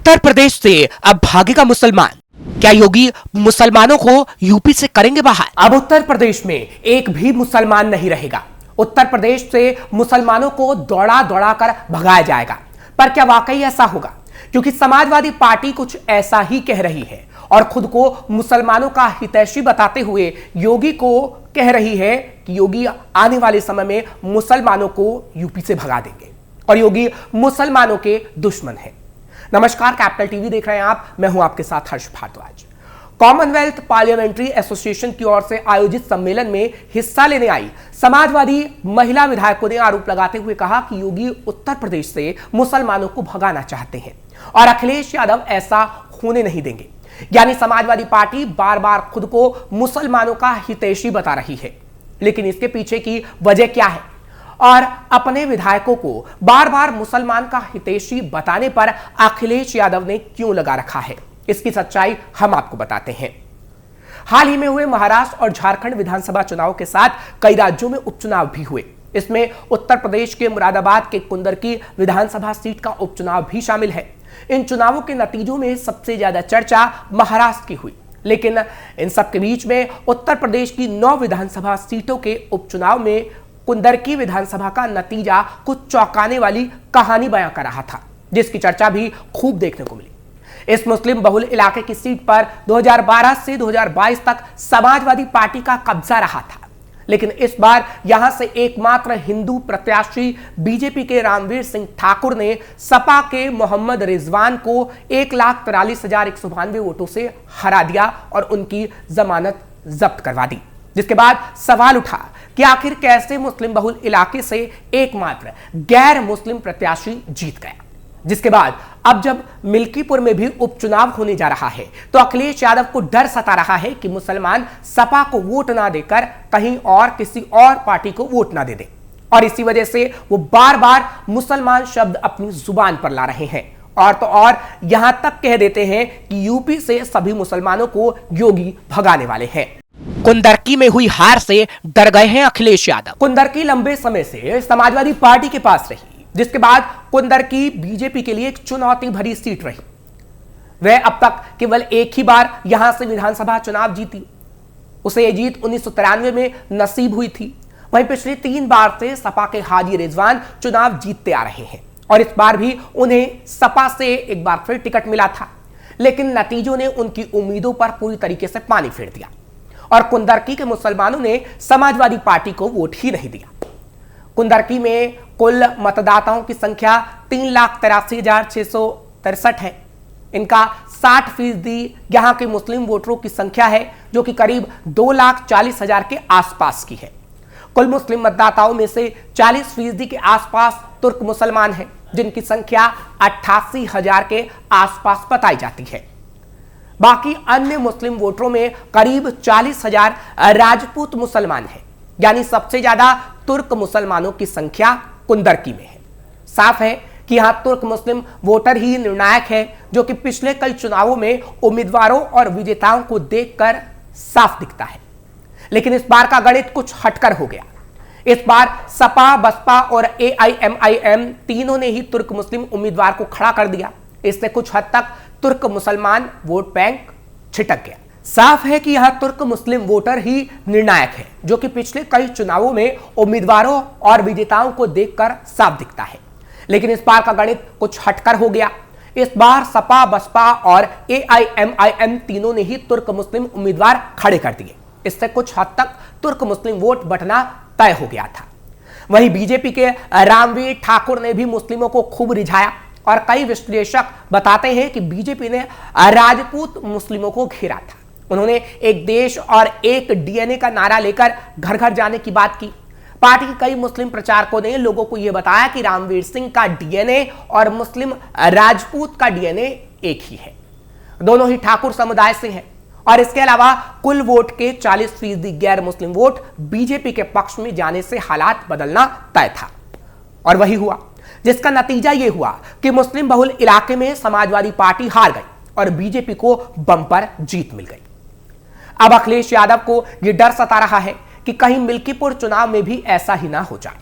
उत्तर प्रदेश से अब भागेगा मुसलमान। क्या योगी मुसलमानों को यूपी से करेंगे बाहर? अब उत्तर प्रदेश में एक भी मुसलमान नहीं रहेगा। उत्तर प्रदेश से मुसलमानों को दौड़ा दौड़ा कर भगाया जाएगा। पर क्या वाकई ऐसा होगा? क्योंकि समाजवादी पार्टी कुछ ऐसा ही कह रही है और खुद को मुसलमानों का हितैषी बताते हुए योगी को कह रही है कि योगी आने वाले समय में मुसलमानों को यूपी से भगा देंगे और योगी मुसलमानों के दुश्मन है। नमस्कार, कैपिटल टीवी देख रहे हैं आप। मैं हूं आपके साथ हर्ष भारद्वाज। कॉमनवेल्थ पार्लियामेंट्री एसोसिएशन की ओर से आयोजित सम्मेलन में हिस्सा लेने आई समाजवादी महिला विधायकों ने आरोप लगाते हुए कहा कि योगी उत्तर प्रदेश से मुसलमानों को भगाना चाहते हैं और अखिलेश यादव ऐसा होने नहीं देंगे। यानी समाजवादी पार्टी बार बार खुद को मुसलमानों का हितैषी बता रही है, लेकिन इसके पीछे की वजह क्या है और अपने विधायकों को बार बार मुसलमान का हितैषी बताने पर अखिलेश यादव ने क्यों लगा रखा है, इसकी सच्चाई हम आपको बताते हैं। हाल ही में हुए महाराष्ट्र और झारखंड विधानसभा चुनाव के साथ कई राज्यों में उपचुनाव भी हुए। इसमें उत्तर प्रदेश के मुरादाबाद के कुंदरकी विधानसभा सीट का उपचुनाव भी शामिल है। इन चुनावों के नतीजों में सबसे ज्यादा चर्चा महाराष्ट्र की हुई, लेकिन इन सबके बीच में उत्तर प्रदेश की 9 विधानसभा सीटों के उपचुनाव में कुंदरकी विधानसभा का नतीजा कुछ चौंकाने वाली कहानी बयां कर रहा था, जिसकी चर्चा भी खूब देखने को मिली। इस मुस्लिम बहुल इलाके की सीट पर 2012 से 2022 तक समाजवादी पार्टी का कब्जा रहा था, लेकिन इस बार यहां से एकमात्र हिंदू प्रत्याशी बीजेपी के रामवीर सिंह ठाकुर ने सपा के मोहम्मद रिजवान को 1,43,192 वोटों से हरा दिया और उनकी जमानत जब्त करवा दी। जिसके बाद सवाल उठा कि आखिर कैसे मुस्लिम बहुल इलाके से एकमात्र गैर मुस्लिम प्रत्याशी जीत गया। जिसके बाद अब जब मिल्कीपुर में भी उपचुनाव होने जा रहा है तो अखिलेश यादव को डर सता रहा है कि मुसलमान सपा को वोट ना देकर कहीं और किसी और पार्टी को वोट ना दे दे, और इसी वजह से वो बार बार मुसलमान शब्द अपनी जुबान पर ला रहे हैं और तो और यहां तक कह देते हैं कि यूपी से सभी मुसलमानों को योगी भगाने वाले हैं। कुंदरकी में हुई हार से डर गए हैं अखिलेश यादव। कुंदरकी लंबे समय से समाजवादी पार्टी के पास रही, जिसके बाद कुंदरकी बीजेपी के लिए एक चुनौती भरी सीट रही। वह अब तक केवल एक ही बार यहां से विधानसभा चुनाव जीती। उसे यह जीत 1993 में नसीब हुई थी। वहीं पिछले 3 बार से सपा के हाजी रिजवान चुनाव जीतते आ रहे हैं और इस बार भी उन्हें सपा से एक बार फिर टिकट मिला था, लेकिन नतीजों ने उनकी उम्मीदों पर पूरी तरीके से पानी फेर दिया और कुंदरकी के मुसलमानों ने समाजवादी पार्टी को वोट ही नहीं दिया। कुंदरकी में कुल मतदाताओं की संख्या 3,83,663 है। इनका 60% यहां के मुस्लिम वोटरों की संख्या है, जो कि करीब 2,40,000 के आसपास की है। कुल मुस्लिम मतदाताओं में से 40% के आसपास तुर्क मुसलमान हैं, जिनकी संख्या 88,000 के आसपास बताई जाती है। बाकी अन्य मुस्लिम वोटरों में करीब 40,000 राजपूत मुसलमान हैं, यानी सबसे ज्यादा तुर्क मुसलमानों की संख्या कुंदरकी में है। साफ है कि यहां तुर्क मुस्लिम वोटर ही निर्णायक है, जो कि पिछले कई चुनावों में उम्मीदवारों और विजेताओं को देखकर साफ दिखता है। लेकिन इस बार का गणित कुछ हटकर हो गया। इस बार सपा, बसपा और AIMIM तीनों ने ही तुर्क मुस्लिम उम्मीदवार को खड़ा कर दिया। इससे कुछ हद तक तुर्क मुसलमान वोट बैंक छिटक गया। साफ है कि यहां तुर्क मुस्लिम वोटर ही निर्णायक है, जो कि पिछले कई चुनावों में उम्मीदवारों और विजेताओं को देखकर साफ दिखता है। लेकिन इस बार का गणित कुछ हटकर हो गया। इस बार सपा, बसपा और AIMIM तीनों ने ही तुर्क मुस्लिम उम्मीदवार खड़े कर दिए। इससे कुछ हद तक तुर्क मुस्लिम वोट बंटना तय हो गया था। वहीं बीजेपी के रामवीर ठाकुर ने भी मुस्लिमों को खूब रिझाया और कई विश्लेषक बताते हैं कि बीजेपी ने राजपूत मुस्लिमों को घेरा था। उन्होंने एक देश और एक DNA का नारा लेकर घर घर जाने की बात की। पार्टी के कई मुस्लिम प्रचारकों ने लोगों को यह बताया कि रामवीर सिंह का DNA और मुस्लिम राजपूत का DNA एक ही है, दोनों ही ठाकुर समुदाय से हैं और इसके अलावा कुल वोट के 40% गैर मुस्लिम वोट बीजेपी के पक्ष में जाने से हालात बदलना तय था। और वही हुआ, जिसका नतीजा यह हुआ कि मुस्लिम बहुल इलाके में समाजवादी पार्टी हार गई और बीजेपी को बम्पर जीत मिल गई। अब अखिलेश यादव को यह डर सता रहा है कि कहीं मिल्कीपुर चुनाव में भी ऐसा ही ना हो जाए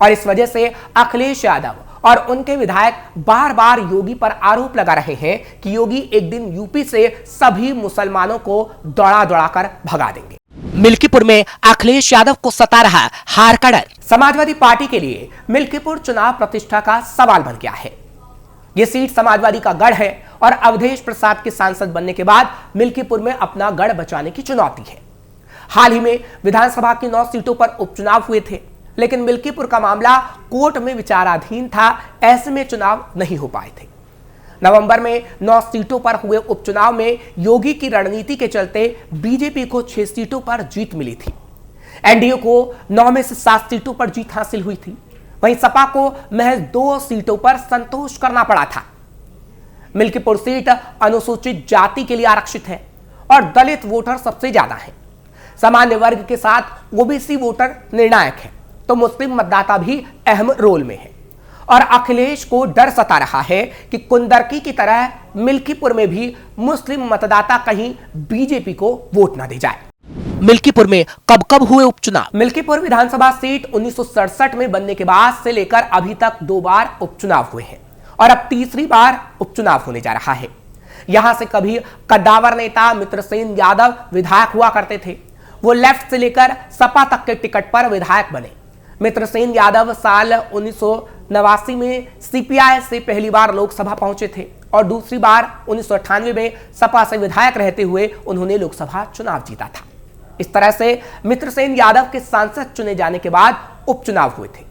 और इस वजह से अखिलेश यादव और उनके विधायक बार बार योगी पर आरोप लगा रहे हैं कि योगी एक दिन यूपी से सभी मुसलमानों को दौड़ा दौड़ाकर भगा देंगे। मिल्कीपुर में अखिलेश यादव को सता रहा हार का डर। समाजवादी पार्टी के लिए मिल्कीपुर चुनाव प्रतिष्ठा का सवाल बन गया है। यह सीट समाजवादी का गढ़ है और अवधेश प्रसाद के सांसद बनने के बाद मिल्कीपुर में अपना गढ़ बचाने की चुनौती है। हाल ही में विधानसभा की 9 सीटों पर उपचुनाव हुए थे, लेकिन मिल्कीपुर का मामला कोर्ट में विचाराधीन था। ऐसे में चुनाव नहीं हो पाए थे। नवंबर में 9 सीटों पर हुए उपचुनाव में योगी की रणनीति के चलते बीजेपी को 6 सीटों पर जीत मिली थी। एनडीए को 9 में से 7 सीटों पर जीत हासिल हुई थी। वहीं सपा को महज 2 सीटों पर संतोष करना पड़ा था। मिल्कीपुर सीट अनुसूचित जाति के लिए आरक्षित है और दलित वोटर सबसे ज्यादा है। सामान्य वर्ग के साथ ओबीसी वोटर निर्णायक है, तो मुस्लिम मतदाता भी अहम रोल में है। और अखिलेश को डर सता रहा है कि कुंदरकी की तरह मिल्कीपुर में भी मुस्लिम मतदाता कहीं बीजेपी को वोट ना दे जाए। मिल्कीपुर में कब कब हुए उपचुनाव? मिल्कीपुर विधानसभा सीट 1967 में बनने के बाद से लेकर अभी तक 2 बार उपचुनाव हुए हैं और अब तीसरी बार उपचुनाव होने जा रहा है। यहां से कभी कद्दावर नेता मित्रसेन यादव विधायक हुआ करते थे। वो लेफ्ट से लेकर सपा तक के टिकट पर विधायक बने। मित्रसेन यादव साल 1989 में सीपीआई से पहली बार लोकसभा पहुंचे थे और दूसरी बार 1998 में सपा से विधायक रहते हुए उन्होंने लोकसभा चुनाव जीता था। इस तरह से मित्रसेन यादव के सांसद चुने जाने के बाद उपचुनाव हुए थे,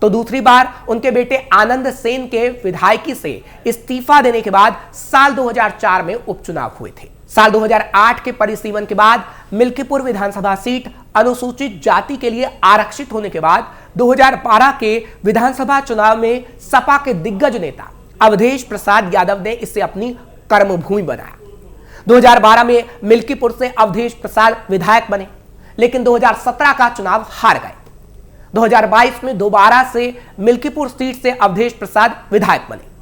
तो दूसरी बार उनके बेटे आनंद सेन के विधायकी से इस्तीफा देने के बाद साल 2004 में उपचुनाव हुए थे। साल 2008 के परिसीमन के बाद मिल्कीपुर विधानसभा सीट अनुसूचित जाति के लिए आरक्षित होने के बाद 2012 के विधानसभा चुनाव में सपा के दिग्गज नेता अवधेश प्रसाद यादव ने इसे अपनी कर्मभूमि बनाया। 2012 में मिल्कीपुर से अवधेश प्रसाद विधायक बने, लेकिन 2017 का चुनाव हार गए। 2022 में दोबारा से मिल्कीपुर सीट से अवधेश प्रसाद विधायक बने,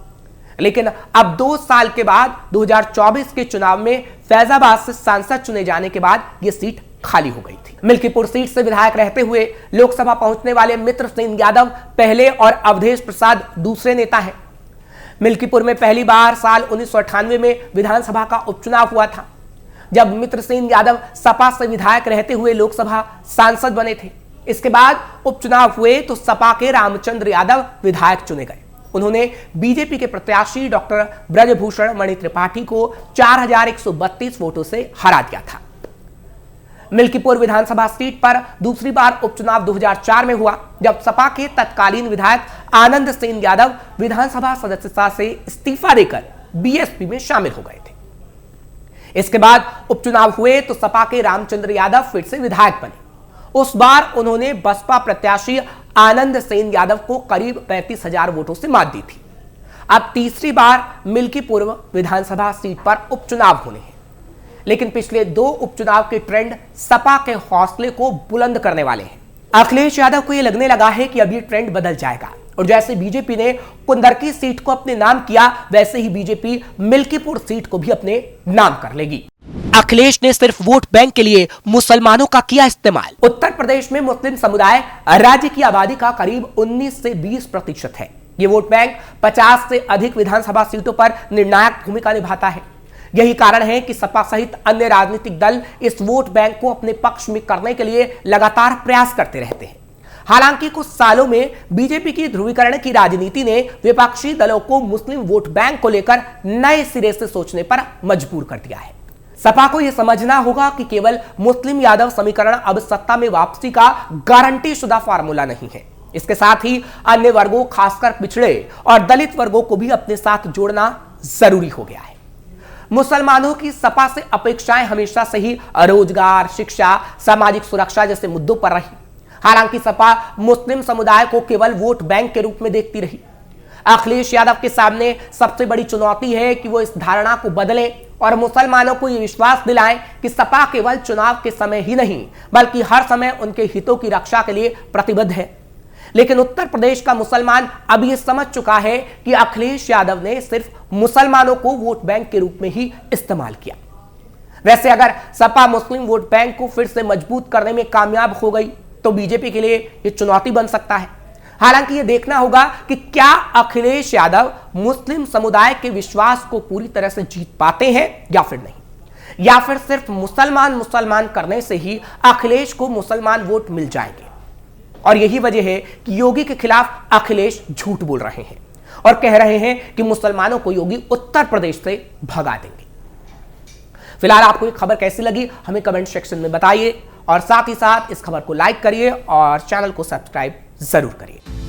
लेकिन अब 2 साल के बाद 2024 के चुनाव में फैजाबाद से सांसद चुने जाने के बाद यह सीट खाली हो गई थी। मिल्कीपुर सीट से विधायक रहते हुए लोकसभा पहुंचने वाले मित्रसेन यादव पहले और अवधेश प्रसाद दूसरे नेता हैं। मिल्कीपुर में पहली बार साल 1998 में विधानसभा का उपचुनाव हुआ था, जब मित्रसेन यादव सपा से विधायक रहते हुए लोकसभा सांसद बने थे। इसके बाद उपचुनाव हुए तो सपा के रामचंद्र यादव विधायक चुने गए। उन्होंने बीजेपी के प्रत्याशी डॉक्टर ब्रजभूषण मणि त्रिपाठी को 4132 वोटों से हरा दिया था। मिल्कीपुर विधानसभा सीट पर दूसरी बार उपचुनाव 2004 में हुआ, जब सपा के तत्कालीन विधायक आनंद सेन यादव विधानसभा सदस्यता से इस्तीफा देकर बीएसपी में शामिल हो गए थे। इसके बाद उपचुनाव हुए तो सपा के रामचंद्र यादव फिर से विधायक बने। उस बार उन्होंने बसपा प्रत्याशी आनंद सेन यादव को करीब 35,000 वोटों से मात दी थी। अब तीसरी बार मिल्कीपुर विधानसभा सीट पर उपचुनाव होने हैं, लेकिन पिछले 2 उपचुनाव के ट्रेंड सपा के हौसले को बुलंद करने वाले हैं। अखिलेश यादव को यह लगने लगा है कि अब ये ट्रेंड बदल जाएगा और जैसे बीजेपी ने कुंदरकी सीट को अपने नाम किया, वैसे ही बीजेपी मिल्कीपुर सीट को भी अपने नाम कर लेगी। अखिलेश ने सिर्फ वोट बैंक के लिए मुसलमानों का किया इस्तेमाल। उत्तर प्रदेश में मुस्लिम समुदाय राज्य की आबादी का करीब 19 से 20% है। ये वोट बैंक 50 से अधिक विधानसभा सीटों पर निर्णायक भूमिका निभाता है। यही कारण है कि सपा सहित अन्य राजनीतिक दल इस वोट बैंक को अपने पक्ष में करने के लिए लगातार प्रयास करते रहते हैं। हालांकि कुछ सालों में बीजेपी की ध्रुवीकरण की राजनीति ने विपक्षी दलों को मुस्लिम वोट बैंक को लेकर नए सिरे से सोचने पर मजबूर कर दिया है। सपा को यह समझना होगा कि केवल मुस्लिम यादव समीकरण अब सत्ता में वापसी का गारंटी शुदा फार्मूला नहीं है। इसके साथ ही अन्य वर्गों, खासकर पिछड़े और दलित वर्गों को भी अपने साथ जोड़ना जरूरी हो गया है। मुसलमानों की सपा से अपेक्षाएं हमेशा से ही रोजगार, शिक्षा, सामाजिक सुरक्षा जैसे मुद्दों पर रही। हालांकि सपा मुस्लिम समुदाय को केवल वोट बैंक के रूप में देखती रही। अखिलेश यादव के सामने सबसे बड़ी चुनौती है कि वो इस धारणा को बदलें और मुसलमानों को यह विश्वास दिलाएं कि सपा केवल चुनाव के समय ही नहीं, बल्कि हर समय उनके हितों की रक्षा के लिए प्रतिबद्ध है। लेकिन उत्तर प्रदेश का मुसलमान अब यह समझ चुका है कि अखिलेश यादव ने सिर्फ मुसलमानों को वोट बैंक के रूप में ही इस्तेमाल किया। वैसे अगर सपा मुस्लिम वोट बैंक को फिर से मजबूत करने में कामयाब हो गई तो बीजेपी के लिए यह चुनौती बन सकता है। हालांकि यह देखना होगा कि क्या अखिलेश यादव मुस्लिम समुदाय के विश्वास को पूरी तरह से जीत पाते हैं या फिर नहीं, या फिर सिर्फ मुसलमान करने से ही अखिलेश को मुसलमान वोट मिल जाएंगे। और यही वजह है कि योगी के खिलाफ अखिलेश झूठ बोल रहे हैं और कह रहे हैं कि मुसलमानों को योगी उत्तर प्रदेश से भगा देंगे। फिलहाल आपको ये खबर कैसी लगी हमें कमेंट सेक्शन में बताइए और साथ ही साथ इस खबर को लाइक करिए और चैनल को सब्सक्राइब जरूर करिए।